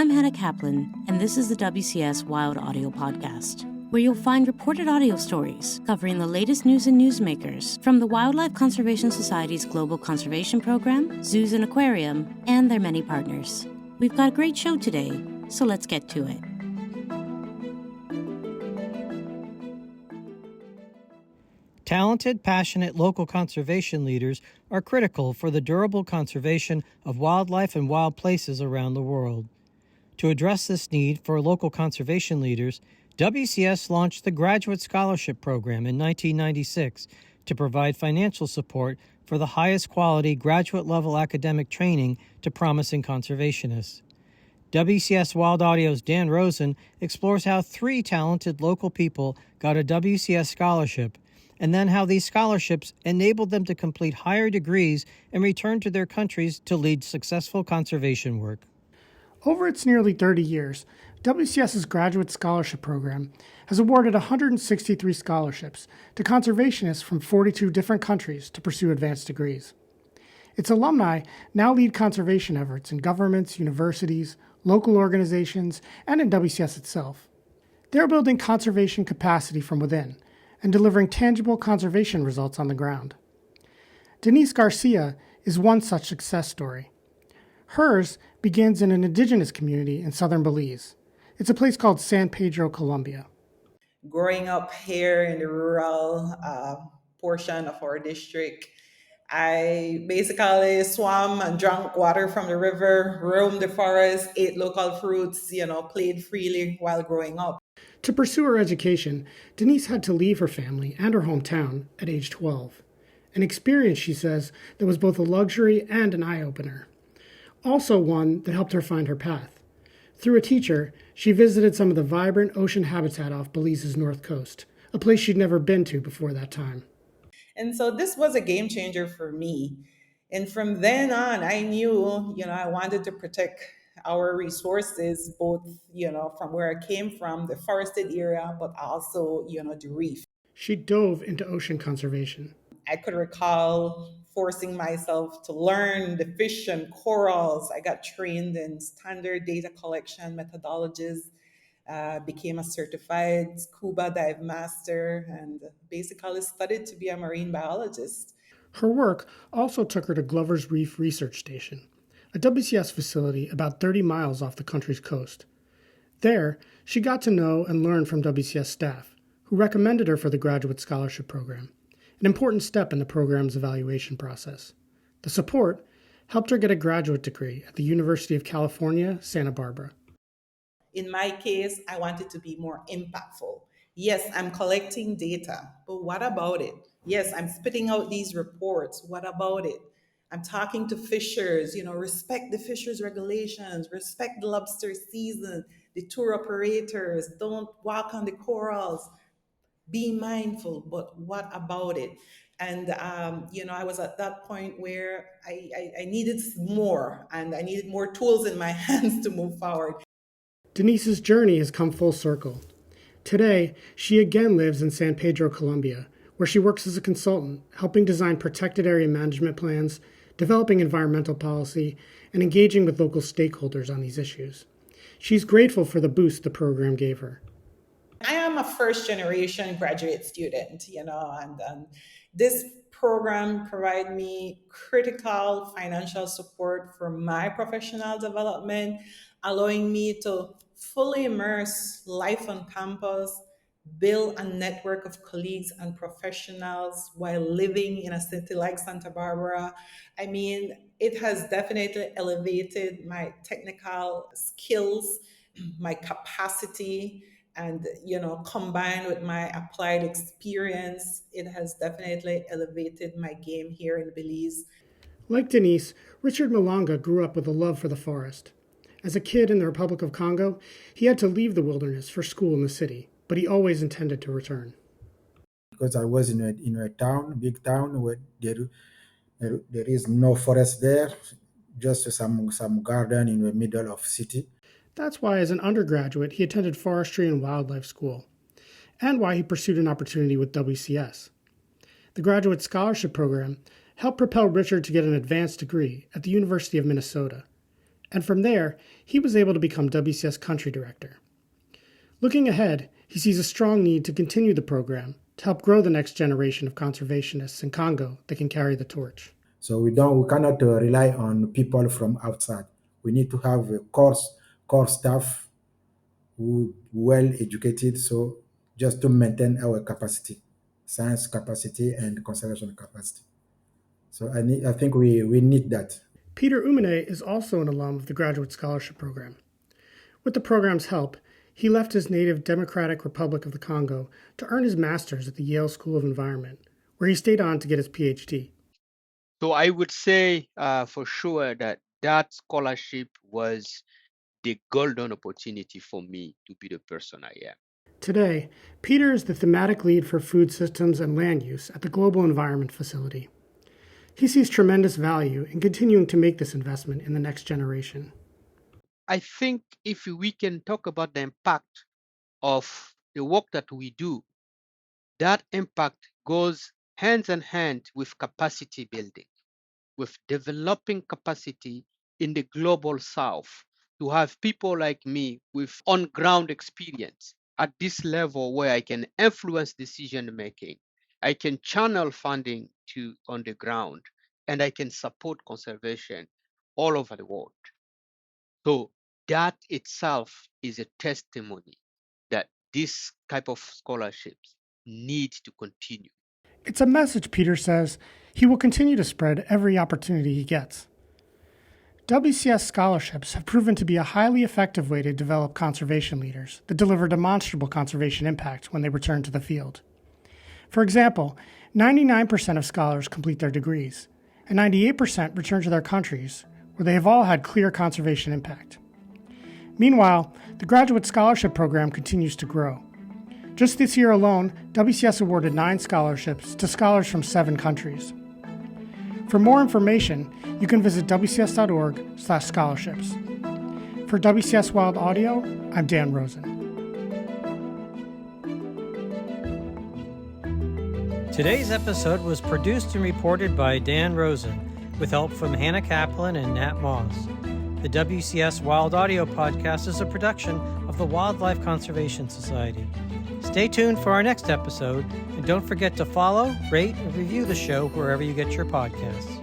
I'm Hannah Kaplan, and this is the WCS Wild Audio Podcast, where you'll find reported audio stories covering the latest news and newsmakers from the Wildlife Conservation Society's Global Conservation Program, Zoos and Aquarium, and their many partners. We've got a great show today, so let's get to it. Talented, passionate local conservation leaders are critical for the durable conservation of wildlife and wild places around the world. To address this need for local conservation leaders, WCS launched the Graduate Scholarship Program in 1996 to provide financial support for the highest quality graduate-level academic training to promising conservationists. WCS Wild Audio's Dan Rosen explores how 3 talented local people got a WCS scholarship, and then how these scholarships enabled them to complete higher degrees and return to their countries to lead successful conservation work. Over its nearly 30 years, WCS's Graduate Scholarship Program has awarded 163 scholarships to conservationists from 42 different countries to pursue advanced degrees. Its alumni now lead conservation efforts in governments, universities, local organizations, and in WCS itself. They're building conservation capacity from within and delivering tangible conservation results on the ground. Denise Garcia is one such success story. Hers begins in an indigenous community in southern Belize. It's a place called San Pedro, Colombia. Growing up here in the rural portion of our district, I basically swam and drank water from the river, roamed the forest, ate local fruits, played freely while growing up. To pursue her education, Denise had to leave her family and her hometown at age 12. An experience, she says, that was both a luxury and an eye-opener. Also one that helped her find her path. Through a teacher, she visited some of the vibrant ocean habitat off Belize's north coast, a place she'd never been to before that time. And so this was a game changer for me. And from then on, I knew, I wanted to protect our resources, both, from where I came from, the forested area, but also, the reef. She dove into ocean conservation. I could recall forcing myself to learn the fish and corals. I got trained in standard data collection methodologies, became a certified scuba dive master, and basically studied to be a marine biologist. Her work also took her to Glover's Reef Research Station, a WCS facility about 30 miles off the country's coast. There, she got to know and learn from WCS staff, who recommended her for the Graduate Scholarship Program, an important step in the program's evaluation process. The support helped her get a graduate degree at the University of California, Santa Barbara. In my case, I wanted to be more impactful. Yes, I'm collecting data, but what about it? Yes, I'm spitting out these reports. What about it? I'm talking to fishers, respect the fishers regulations, respect the lobster season, the tour operators, don't walk on the corals, be mindful, but what about it? And, I was at that point where I needed more, and I needed more tools in my hands to move forward. Denise's journey has come full circle. Today, she again lives in San Pedro, Colombia, where she works as a consultant, helping design protected area management plans, developing environmental policy, and engaging with local stakeholders on these issues. She's grateful for the boost the program gave her. I am a first-generation graduate student, and this program provided me critical financial support for my professional development, allowing me to fully immerse life on campus, build a network of colleagues and professionals while living in a city like Santa Barbara. I mean, it has definitely elevated my technical skills, my capacity, and combined with my applied experience, it has definitely elevated my game here in Belize. Like Denise, Richard Malanga grew up with a love for the forest. As a kid in the Republic of Congo, he had to leave the wilderness for school in the city, but he always intended to return. Because I was in a town, big town, where there is no forest there, just some garden in the middle of city. That's why, as an undergraduate, he attended forestry and wildlife school, and why he pursued an opportunity with WCS. The Graduate Scholarship Program helped propel Richard to get an advanced degree at the University of Minnesota. And from there, he was able to become WCS Country Director. Looking ahead, he sees a strong need to continue the program to help grow the next generation of conservationists in Congo that can carry the torch. So we cannot rely on people from outside. We need to have a core staff who well educated, so just to maintain our capacity, science capacity and conservation capacity. So I think we need that. Peter Umene is also an alum of the Graduate Scholarship Program. With the program's help, he left his native Democratic Republic of the Congo to earn his master's at the Yale School of Environment, where he stayed on to get his PhD. So I would say for sure that scholarship was the golden opportunity for me to be the person I am. Today, Peter is the thematic lead for food systems and land use at the Global Environment Facility. He sees tremendous value in continuing to make this investment in the next generation. I think if we can talk about the impact of the work that we do, that impact goes hand in hand with capacity building, with developing capacity in the global south to have people like me with on-ground experience at this level where I can influence decision making. I can channel funding to on the ground, and I can support conservation all over the world. So that itself is a testimony that this type of scholarships need to continue. It's a message, Peter says, he will continue to spread every opportunity he gets. WCS scholarships have proven to be a highly effective way to develop conservation leaders that deliver demonstrable conservation impact when they return to the field. For example, 99% of scholars complete their degrees, and 98% return to their countries, where they have all had clear conservation impact. Meanwhile, the Graduate Scholarship Program continues to grow. Just this year alone, WCS awarded 9 scholarships to scholars from 7 countries. For more information, you can visit wcs.org/scholarships. For WCS Wild Audio, I'm Dan Rosen. Today's episode was produced and reported by Dan Rosen, with help from Hannah Kaplan and Nat Moss. The WCS Wild Audio podcast is a production of the Wildlife Conservation Society. Stay tuned for our next episode, and don't forget to follow, rate, and review the show wherever you get your podcasts.